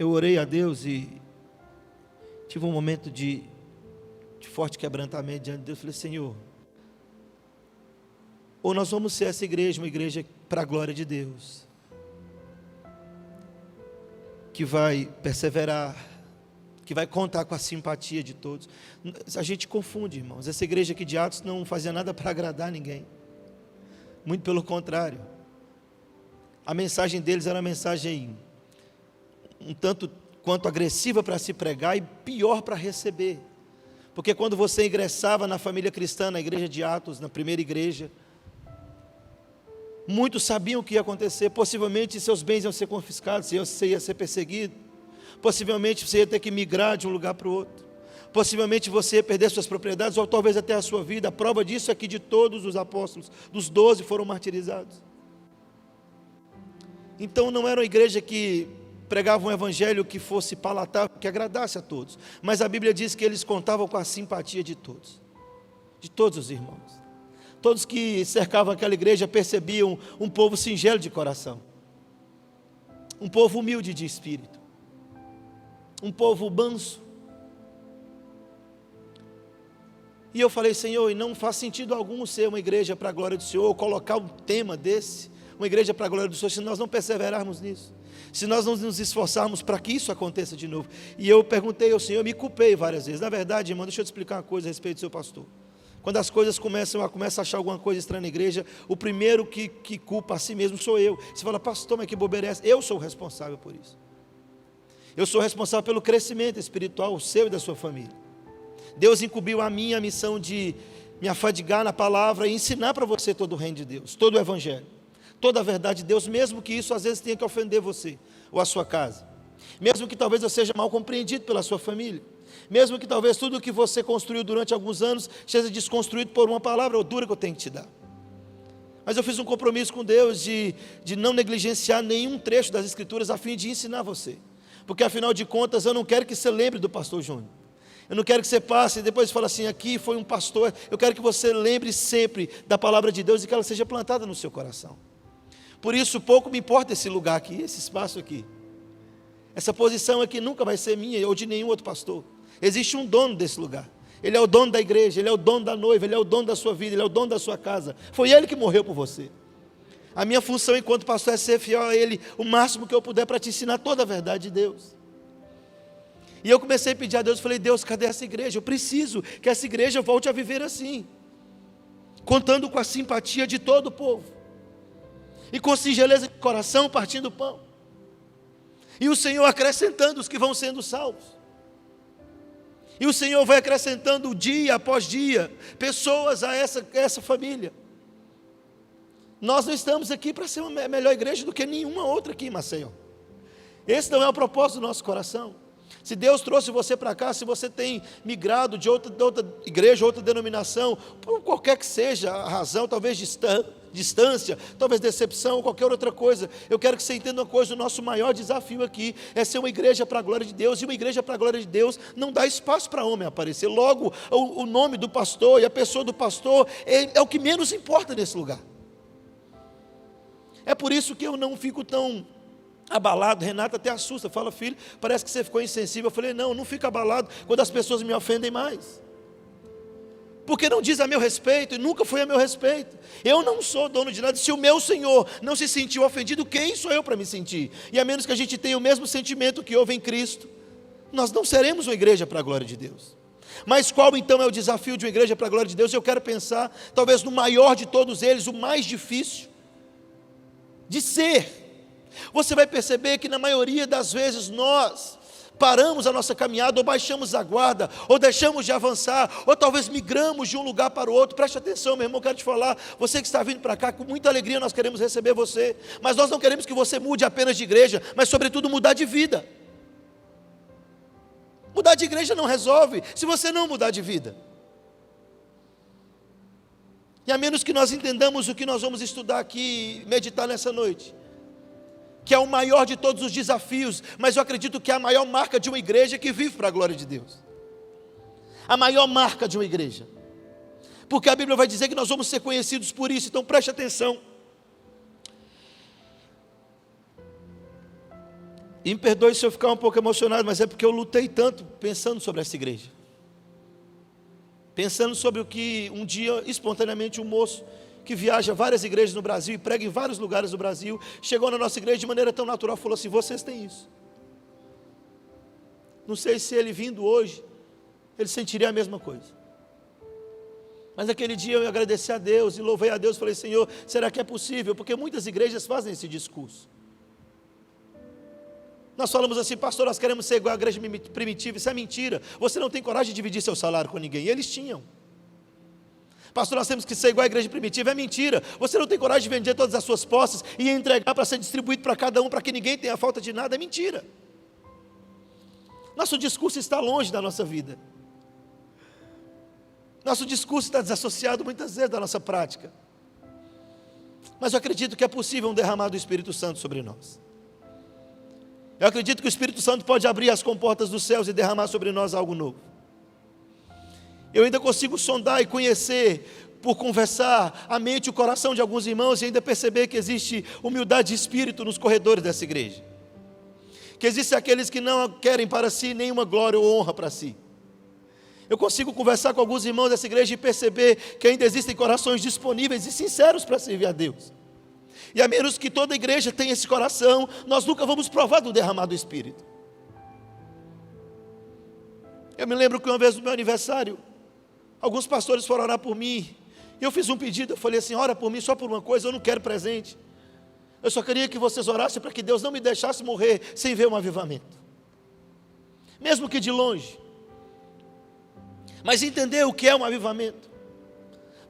eu orei a Deus e tive um momento de forte quebrantamento diante de Deus. Falei: Senhor, ou nós vamos ser essa igreja, uma igreja para a glória de Deus, que vai perseverar, que vai contar com a simpatia de todos. A gente confunde, irmãos. Essa igreja aqui de Atos não fazia nada para agradar ninguém, muito pelo contrário. A mensagem deles era uma mensagem um tanto quanto agressiva para se pregar e pior para receber, porque quando você ingressava na família cristã, na igreja de Atos, na primeira igreja, muitos sabiam o que ia acontecer. Possivelmente seus bens iam ser confiscados, você ia ser perseguido, possivelmente você ia ter que migrar de um lugar para o outro, possivelmente você ia perder suas propriedades, ou talvez até a sua vida. A prova disso é que de todos os apóstolos, dos 12 foram martirizados. Então não era uma igreja que pregava um evangelho que fosse palatável, que agradasse a todos, mas a Bíblia diz que eles contavam com a simpatia de todos os irmãos. Todos que cercavam aquela igreja percebiam um povo singelo de coração, um povo humilde de espírito, um povo manso. E eu falei: Senhor, e não faz sentido algum ser uma igreja para a glória do Senhor, ou colocar um tema desse, uma igreja para a glória do Senhor, se nós não perseverarmos nisso, se nós não nos esforçarmos para que isso aconteça de novo. E eu perguntei ao Senhor, me culpei várias vezes. Na verdade, irmão, deixa eu te explicar uma coisa a respeito do seu pastor. Quando as coisas começam a achar alguma coisa estranha na igreja, o primeiro que culpa a si mesmo sou eu. Você fala: pastor, mas que bobeira é essa? Eu sou o responsável por isso. Eu sou responsável pelo crescimento espiritual seu e da sua família. Deus incumbiu a mim a missão de me afadigar na palavra e ensinar para você todo o reino de Deus, todo o evangelho, toda a verdade de Deus, mesmo que isso às vezes tenha que ofender você ou a sua casa, mesmo que talvez eu seja mal compreendido pela sua família, mesmo que talvez tudo que você construiu durante alguns anos seja desconstruído por uma palavra dura que eu tenho que te dar. Mas eu fiz um compromisso com Deus de não negligenciar nenhum trecho das Escrituras a fim de ensinar você, porque afinal de contas eu não quero que você lembre do pastor Júnior, eu não quero que você passe e depois fale assim: aqui foi um pastor. Eu quero que você lembre sempre da palavra de Deus e que ela seja plantada no seu coração. Por isso pouco me importa esse lugar aqui, esse espaço aqui, essa posição aqui nunca vai ser minha ou de nenhum outro pastor. Existe um dono desse lugar, Ele é o dono da igreja, Ele é o dono da noiva, Ele é o dono da sua vida, Ele é o dono da sua casa. Foi Ele que morreu por você. A minha função enquanto pastor é ser fiel a Ele o máximo que eu puder para te ensinar toda a verdade de Deus. E eu comecei a pedir a Deus, falei: Deus, cadê essa igreja? Eu preciso que essa igreja volte a viver assim, contando com a simpatia de todo o povo, e com singeleza de coração, partindo o pão, e o Senhor acrescentando os que vão sendo salvos. E o Senhor vai acrescentando dia após dia pessoas a essa família. Nós não estamos aqui para ser uma melhor igreja do que nenhuma outra aqui em Maceió. Esse não é o propósito do nosso coração. Se Deus trouxe você para cá, se você tem migrado de outra igreja, outra denominação, por qualquer que seja a razão, talvez distância, talvez decepção ou qualquer outra coisa, eu quero que você entenda uma coisa: o nosso maior desafio aqui é ser uma igreja para a glória de Deus, e uma igreja para a glória de Deus não dá espaço para homem aparecer. Logo, o nome do pastor e a pessoa do pastor é o que menos importa nesse lugar. É por isso que eu não fico tão abalado. Renata até assusta, fala: filho, parece que você ficou insensível. Eu falei: não fico abalado quando as pessoas me ofendem mais, porque não diz a meu respeito, e nunca foi a meu respeito. Eu não sou dono de nada. Se o meu Senhor não se sentiu ofendido, quem sou eu para me sentir? E a menos que a gente tenha o mesmo sentimento que houve em Cristo, nós não seremos uma igreja para a glória de Deus. Mas qual então é o desafio de uma igreja para a glória de Deus? Eu quero pensar talvez no maior de todos eles, o mais difícil de ser. Você vai perceber que na maioria das vezes nós paramos a nossa caminhada, ou baixamos a guarda, ou deixamos de avançar, ou talvez migramos de um lugar para o outro. Preste atenção, meu irmão, quero te falar, você que está vindo para cá, com muita alegria nós queremos receber você, mas nós não queremos que você mude apenas de igreja, mas sobretudo mudar de vida. Mudar de igreja não resolve se você não mudar de vida. E a menos que nós entendamos o que nós vamos estudar aqui, meditar nessa noite, que é o maior de todos os desafios, mas eu acredito que é a maior marca de uma igreja que vive para a glória de Deus. A maior marca de uma igreja, porque a Bíblia vai dizer que nós vamos ser conhecidos por isso. Então preste atenção. E me perdoe se eu ficar um pouco emocionado, mas é porque eu lutei tanto pensando sobre essa igreja. Pensando sobre o que um dia, espontaneamente, um moço que viaja várias igrejas no Brasil e prega em vários lugares do Brasil, chegou na nossa igreja de maneira tão natural, falou assim: vocês têm isso. Não sei se ele vindo hoje, ele sentiria a mesma coisa. Mas naquele dia eu agradeci a Deus e louvei a Deus, falei: Senhor, será que é possível? Porque muitas igrejas fazem esse discurso. Nós falamos assim: pastor, nós queremos ser igual à igreja primitiva. Isso é mentira, você não tem coragem de dividir seu salário com ninguém. E eles tinham. Pastor, nós temos que ser igual à igreja primitiva. É mentira, você não tem coragem de vender todas as suas posses e entregar para ser distribuído para cada um, para que ninguém tenha falta de nada. É mentira. Nosso discurso está longe da nossa vida. Nosso discurso está desassociado muitas vezes da nossa prática. Mas eu acredito que é possível um derramar do Espírito Santo sobre nós. Eu acredito que o Espírito Santo pode abrir as comportas dos céus e derramar sobre nós algo novo. Eu ainda consigo sondar e conhecer, por conversar, a mente e o coração de alguns irmãos, e ainda perceber que existe humildade de espírito nos corredores dessa igreja. Que existem aqueles que não querem para si nenhuma glória ou honra para si. Eu consigo conversar com alguns irmãos dessa igreja e perceber que ainda existem corações disponíveis e sinceros para servir a Deus. E a menos que toda igreja tenha esse coração, nós nunca vamos provar do derramar do Espírito. Eu me lembro que uma vez no meu aniversário, alguns pastores foram orar por mim, e eu fiz um pedido, eu falei assim: ora por mim só por uma coisa, eu não quero presente. Eu só queria que vocês orassem para que Deus não me deixasse morrer sem ver um avivamento. Mesmo que de longe. Mas entender o que é um avivamento.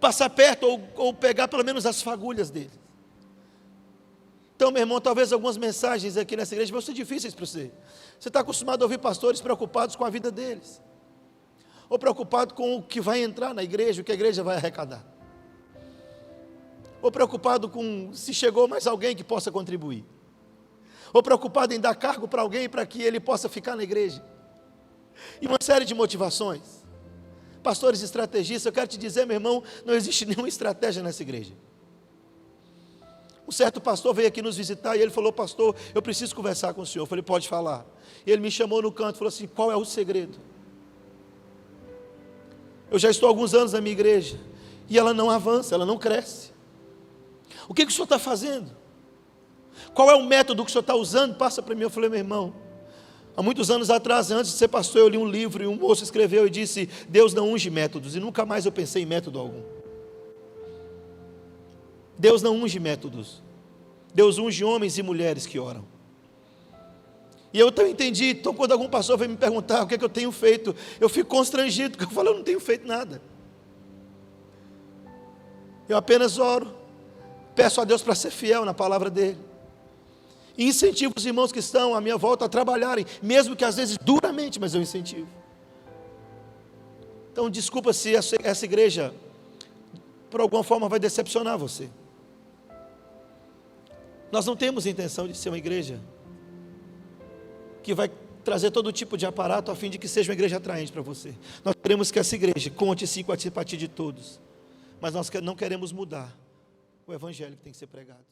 Passar perto ou pegar pelo menos as fagulhas dele. Então, meu irmão, talvez algumas mensagens aqui nessa igreja vão ser difíceis para você. Você está acostumado a ouvir pastores preocupados com a vida deles. Ou preocupado com o que vai entrar na igreja, o que a igreja vai arrecadar. Ou preocupado com se chegou mais alguém que possa contribuir. Ou preocupado em dar cargo para alguém para que ele possa ficar na igreja. E uma série de motivações. Pastores estrategistas, eu quero te dizer, meu irmão, não existe nenhuma estratégia nessa igreja. Um certo pastor veio aqui nos visitar e ele falou: pastor, eu preciso conversar com o senhor. Eu falei: pode falar. E ele me chamou no canto e falou assim: qual é o segredo? Eu já estou há alguns anos na minha igreja e ela não avança, ela não cresce. O que o senhor está fazendo? Qual é o método que o senhor está usando? Passa para mim. Eu falei: meu irmão, há muitos anos atrás, antes de ser pastor, eu li um livro e um moço escreveu e disse: Deus não unge métodos. E nunca mais eu pensei em método algum. Deus não unge métodos. Deus unge homens e mulheres que oram. E eu também entendi. Então quando algum pastor vem me perguntar o que é que eu tenho feito, eu fico constrangido, porque eu falo: eu não tenho feito nada. Eu apenas oro, peço a Deus para ser fiel na palavra dele. E incentivo os irmãos que estão à minha volta a trabalharem, mesmo que às vezes duramente, mas eu incentivo. Então desculpa se essa igreja por alguma forma vai decepcionar você. Nós não temos intenção de ser uma igreja que vai trazer todo tipo de aparato a fim de que seja uma igreja atraente para você. Nós queremos que essa igreja conte sim com a simpatia de todos, mas nós não queremos mudar o evangelho que tem que ser pregado.